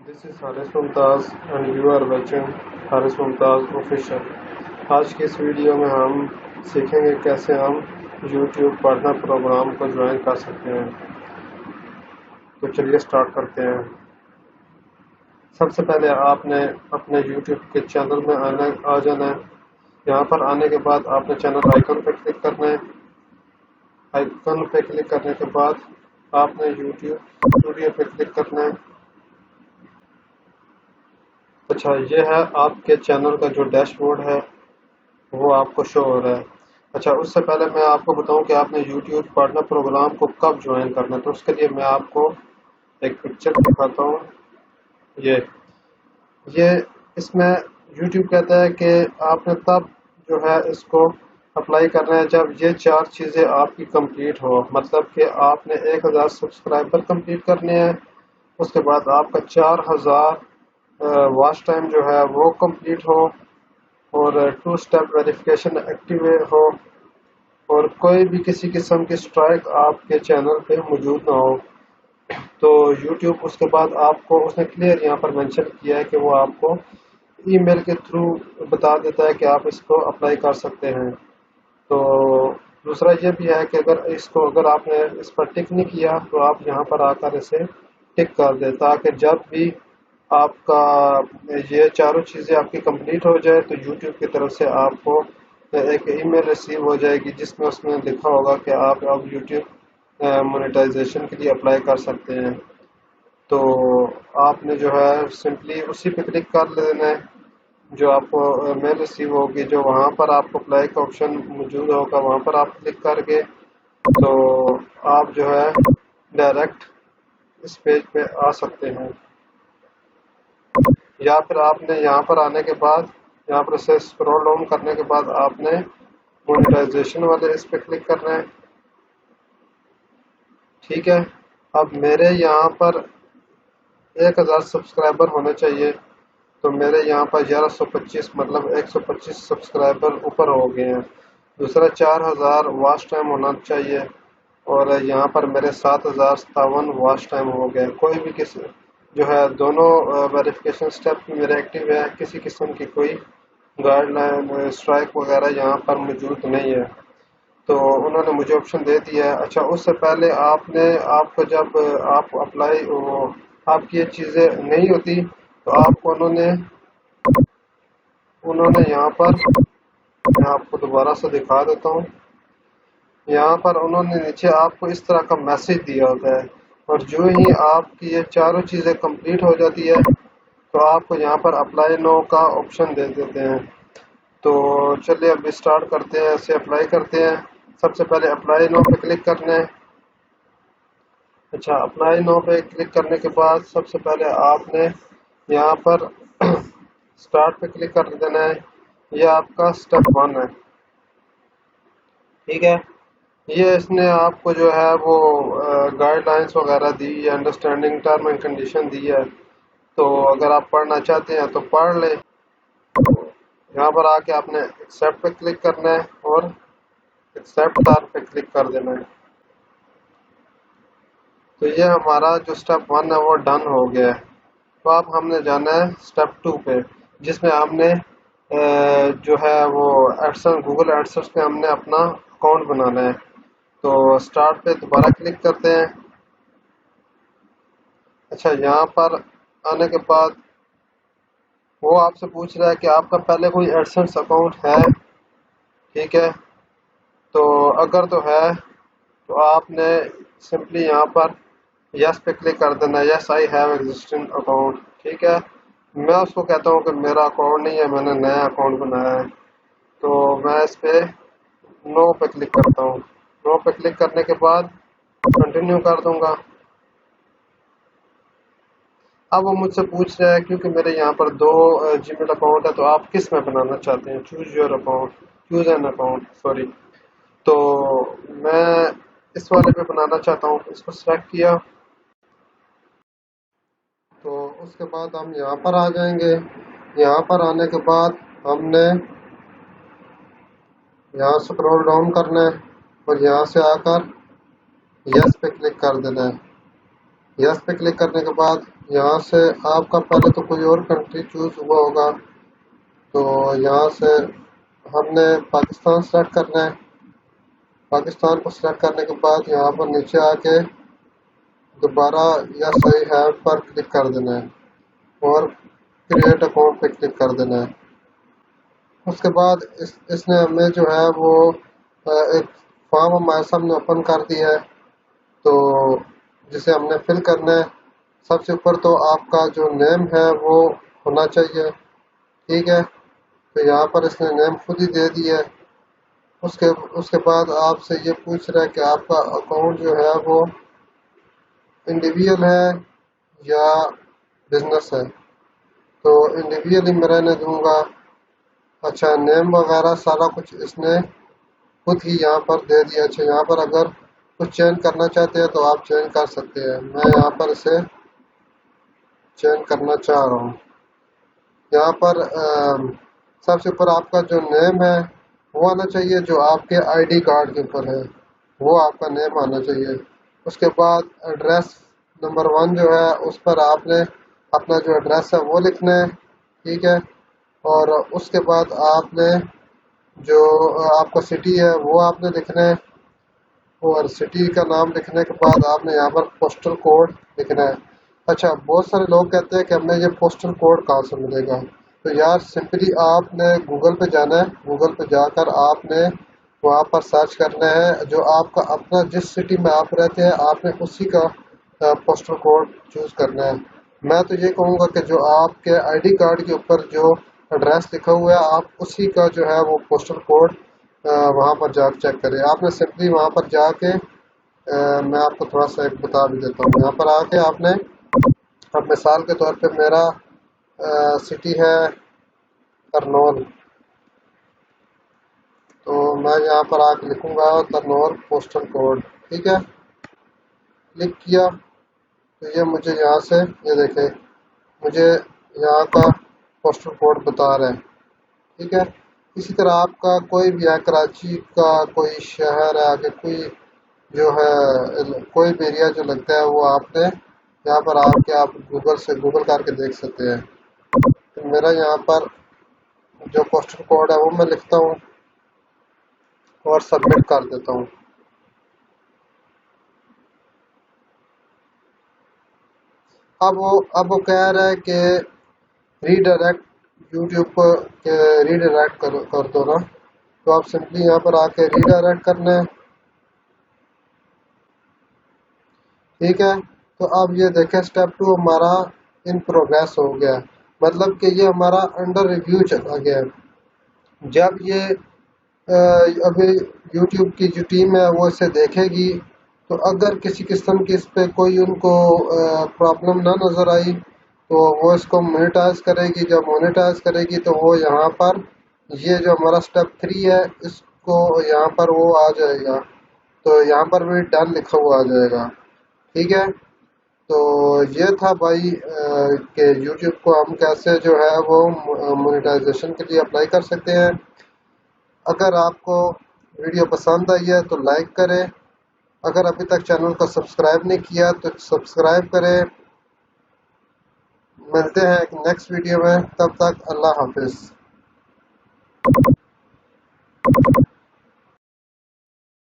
This is Haris Mumtaz and you are watching Haris Mumtaz Official. آج کی اس video میں ہم سیکھیں گے کیسے ہم YouTube پارٹنر پروگرام کو جوائن کر سکتے ہیں. تو چلیے سٹارٹ کرتے ہیں. سب سے پہلے آپ نے اپنے YouTube کے چینل میں آ جانا ہے. یہاں پر آنے کے بعد آپ نے چینل آئیکن پہ کلک کرنا ہے. آئیکن پہ کلک کرنے کے بعد آپ نے YouTube اسٹوڈیو پہ کلک کرنا ہے. اچھا، یہ ہے آپ کے چینل کا جو ڈیش بورڈ ہے وہ آپ کو شو ہو رہا ہے. اچھا، اس سے پہلے میں آپ کو بتاؤں کہ آپ نے YouTube پارٹنر پروگرام کو کب جوائن کرنا ہے. تو اس کے لیے میں آپ کو ایک پکچر دکھاتا ہوں. یہ اس میں YouTube کہتا ہے کہ آپ نے تب جو ہے اس کو اپلائی کرنا ہے جب یہ 4 چیزیں آپ کی کمپلیٹ ہو. مطلب کہ آپ نے 1000 سبسکرائبر کمپلیٹ کرنے ہیں، اس کے بعد آپ کا 4000 واچ ٹائم جو ہے وہ کمپلیٹ ہو، اور 2 اسٹیپ ویریفیکیشن ایکٹیو ہو، اور کوئی بھی کسی قسم کی اسٹرائک آپ کے چینل پہ موجود نہ ہو. تو YouTube اس کے بعد آپ کو اس نے کلیئر یہاں پر مینشن کیا ہے کہ وہ آپ کو ای میل کے تھرو بتا دیتا ہے کہ آپ اس کو اپلائی کر سکتے ہیں. تو دوسرا یہ بھی ہے کہ اگر آپ نے اس پر ٹک نہیں کیا تو آپ یہاں پر آ کر اسے ٹک کر دیں، تاکہ جب بھی آپ کا یہ 4 چیزیں آپ کی کمپلیٹ ہو جائے تو YouTube کی طرف سے آپ کو ایک ای میل ریسیو ہو جائے گی جس میں اس میں لکھا ہوگا کہ آپ اب YouTube مونیٹائزیشن کے لیے اپلائی کر سکتے ہیں. تو آپ نے جو ہے سمپلی اسی پہ کلک کر لینا ہے جو آپ کو میل ریسیو ہوگی. جو وہاں پر آپ کو اپلائی کا آپشن موجود ہوگا وہاں پر آپ کلک کر کے تو آپ جو ہے ڈائریکٹ اس پیج پہ آ سکتے ہیں. یا پھر آپ نے یہاں پر آنے کے بعد یہاں پر سے اسکرول ڈاؤن کرنے کے بعد آپ نے مونیٹائزیشن والے اس پہ کلک کرنا ہے. ٹھیک ہے. اب میرے یہاں پر 1000 سبسکرائبر ہونے چاہیے، تو میرے یہاں پر 1125 مطلب 125 سبسکرائبر اوپر ہو گئے ہیں. دوسرا 4000 واچ ٹائم ہونا چاہیے، اور یہاں پر میرے 7057 واچ ٹائم ہو گئے. کوئی بھی جو ہے دونوں ویریفیکیشن سٹیپ میرے ایکٹیو ہے. کسی قسم کی کوئی گائیڈ لائن اسٹرائک وغیرہ یہاں پر موجود نہیں ہے. تو انہوں نے مجھے آپشن دے دیا ہے. اچھا، اس سے پہلے آپ کو جب آپ اپلائی آپ کی یہ چیزیں نہیں ہوتی تو آپ کو انہوں نے یہاں پر میں آپ کو دوبارہ سے دکھا دیتا ہوں. یہاں پر انہوں نے نیچے آپ کو اس طرح کا میسج دیا ہوتا ہے، اور جو ہی آپ کی یہ 4 چیزیں کمپلیٹ ہو جاتی ہے تو آپ کو یہاں پر اپلائی نو کا آپشن دے دیتے ہیں. تو چلیے ابھی سٹارٹ کرتے ہیں، اسے اپلائی کرتے ہیں. سب سے پہلے اپلائی نو پہ کلک کرنا ہے. اچھا، اپلائی نو پہ کلک کرنے کے بعد سب سے پہلے آپ نے یہاں پر سٹارٹ پہ کلک کر دینا ہے. یہ آپ کا سٹیپ 1 ہے. ٹھیک ہے. یہ اس نے آپ کو جو ہے وہ گائیڈ لائنس وغیرہ دی ہے، انڈرسٹینڈنگ ٹرم اینڈ کنڈیشن دی ہے. تو اگر آپ پڑھنا چاہتے ہیں تو پڑھ لیں. یہاں پر آ کے آپ نے ایکسیپٹ پہ کلک کرنا ہے اور ایکسیپٹ آر پہ کلک کر دینا ہے. تو یہ ہمارا جو سٹیپ 1 ہے وہ ڈن ہو گیا ہے. تو اب ہم نے جانا ہے سٹیپ 2 پہ، جس میں ہم نے جو ہے وہ گوگل ایڈسنس پہ ہم نے اپنا اکاؤنٹ بنانا ہے. تو سٹارٹ پہ دوبارہ کلک کرتے ہیں. اچھا، یہاں پر آنے کے بعد وہ آپ سے پوچھ رہا ہے کہ آپ کا پہلے کوئی ایڈسنس اکاؤنٹ ہے. ٹھیک ہے. تو اگر تو ہے تو آپ نے سمپلی یہاں پر یس پہ کلک کر دینا، یس آئی ہیو ایگزسٹنگ اکاؤنٹ. ٹھیک ہے. میں اس کو کہتا ہوں کہ میرا اکاؤنٹ نہیں ہے، میں نے نیا اکاؤنٹ بنایا ہے. تو میں اس پہ نو پہ کلک کرتا ہوں. نو پہ کلک کرنے کے بعد کنٹینیو کر دوں گا. اب وہ مجھ سے پوچھ رہا ہے کیونکہ میرے یہاں پر 2 جی میل اکاؤنٹ ہے، تو آپ کس میں بنانا چاہتے ہیں؟ Choose an account sorry. تو میں اس والے پہ بنانا چاہتا ہوں. اس کو سلیکٹ کیا تو اس کے بعد ہم یہاں پر آ جائیں گے. یہاں پر آنے کے بعد ہم نے یہاں سکرول ڈاؤن کرنا ہے اور یہاں سے آ کر یس پہ کلک کر دینا ہے. یس پہ کلک کرنے کے بعد یہاں سے آپ کا پہلے تو کوئی اور کنٹری چوز ہوا ہوگا، تو یہاں سے ہم نے پاکستان سلیکٹ کرنا ہے۔ پاکستان کو سلیکٹ کرنے کے بعد یہاں پر نیچے آ کے دوبارہ یا صحیح ہے پر کلک کر دینا ہے اور کریٹ اکاؤنٹ پہ کلک کر دینا ہے۔ اس کے بعد اس نے ہمیں جو ہے وہ ایک فارم ہمارے سامنے اوپن کر دیا ہے، تو جسے ہم نے فل کرنا ہے۔ سب سے اوپر تو آپ کا جو نیم ہے وہ ہونا چاہیے، ٹھیک ہے، تو یہاں پر اس نے نیم خود ہی دے دی ہے۔ اس کے بعد آپ سے یہ پوچھ رہا ہے کہ آپ کا اکاؤنٹ جو ہے وہ انڈیویجول ہے یا بزنس ہے، تو انڈیویجول ہی میں رہنے دوں گا۔ اچھا، نیم وغیرہ سارا کچھ اس نے خود ہی یہاں پر دے دیا۔ اچھا، یہاں پر اگر کچھ چینج کرنا چاہتے ہیں تو آپ چینج کر سکتے ہیں، میں یہاں پر اسے چینج کرنا چاہ رہا ہوں۔ یہاں پر سب سے اوپر آپ کا جو نیم ہے وہ آنا چاہیے، جو آپ کے آئی ڈی کارڈ کے اوپر ہے وہ آپ کا نیم آنا چاہیے۔ اس کے بعد ایڈریس نمبر 1 جو ہے اس پر آپ نے اپنا جو ایڈریس ہے وہ لکھنا ہے، ٹھیک ہے، اور اس کے بعد آپ نے جو آپ کا سٹی ہے وہ آپ نے لکھنا ہے، اور سٹی کا نام لکھنے کے بعد آپ نے یہاں پر پوسٹل کوڈ لکھنا ہے۔ اچھا، بہت سارے لوگ کہتے ہیں کہ ہمیں یہ پوسٹل کوڈ کہاں سے ملے گا، تو یار سمپلی آپ نے گوگل پہ جانا ہے، گوگل پہ جا کر آپ نے وہاں پر سرچ کرنا ہے جو آپ کا اپنا جس سٹی میں آپ رہتے ہیں آپ نے اسی کا پوسٹل کوڈ چوز کرنا ہے۔ میں تو یہ کہوں گا کہ جو آپ کے آئی ڈی کارڈ کے اوپر جو ایڈریس لکھا ہوا ہے آپ اسی کا جو ہے وہ پوسٹل کوڈ وہاں پر جا کے چیک کریں۔ آپ نے سمپلی وہاں پر جا کے میں آپ کو تھوڑا سا ایک بتا بھی دیتا ہوں۔ یہاں پر آ کے آپ نے اب مثال کے طور پہ میرا سٹی ہے کرنول، تو میں یہاں پر آ کے لکھوں گا کرنول پوسٹل کوڈ، ٹھیک ہے، کلک کیا تو یہ مجھے یہاں سے یہ دیکھیں مجھے یہاں کا پوسٹل کوڈ بتا رہا ہے، ٹھیک ہے۔ اسی طرح آپ کا کوئی بھی ہے، کراچی کا کوئی شہر ہے، آگے کوئی جو ہے کوئی بھی ایریا جو لگتا ہے وہ آپ نے یہاں پر آ کے آپ گوگل کر کے دیکھ سکتے ہیں۔ تو میرا یہاں پر جو پوسٹل کوڈ ہے وہ میں لکھتا ہوں اور سبمٹ کر دیتا ہوں۔ اب وہ کہہ رہا ہے کہ ریڈائریکٹ یوٹیوب کے ریڈائریکٹ کر دو نا، تو آپ سمپلی یہاں پر آ کے ریڈائریکٹ کرنا ہے، ٹھیک ہے۔ تو اب یہ دیکھیں اسٹیپ 2 ہمارا ان پروگریس ہو گیا، مطلب کہ یہ ہمارا انڈر ریویو چلا گیا ہے۔ جب یہ ابھی یوٹیوب کی جو ٹیم ہے وہ اسے دیکھے گی، تو اگر کسی قسم کی اس پہ کوئی ان کو پرابلم نہ نظر آئی تو وہ اس کو مونیٹائز کرے گی۔ جب مونیٹائز کرے گی تو وہ یہاں پر یہ جو ہمارا اسٹیپ 3 ہے اس کو یہاں پر وہ آ جائے گا، تو یہاں پر بھی ڈن لکھا ہوا آ جائے گا، ٹھیک ہے۔ تو یہ تھا بھائی کہ یوٹیوب کو ہم کیسے جو ہے وہ مونیٹائزیشن کے لیے اپلائی کر سکتے ہیں۔ اگر آپ کو ویڈیو پسند آئی ہے تو لائک کریں، اگر ابھی تک چینل کو سبسکرائب نہیں کیا تو سبسکرائب کریں۔ ملتے ہیں ایک نیکسٹ ویڈیو میں، تب تک اللہ حافظ۔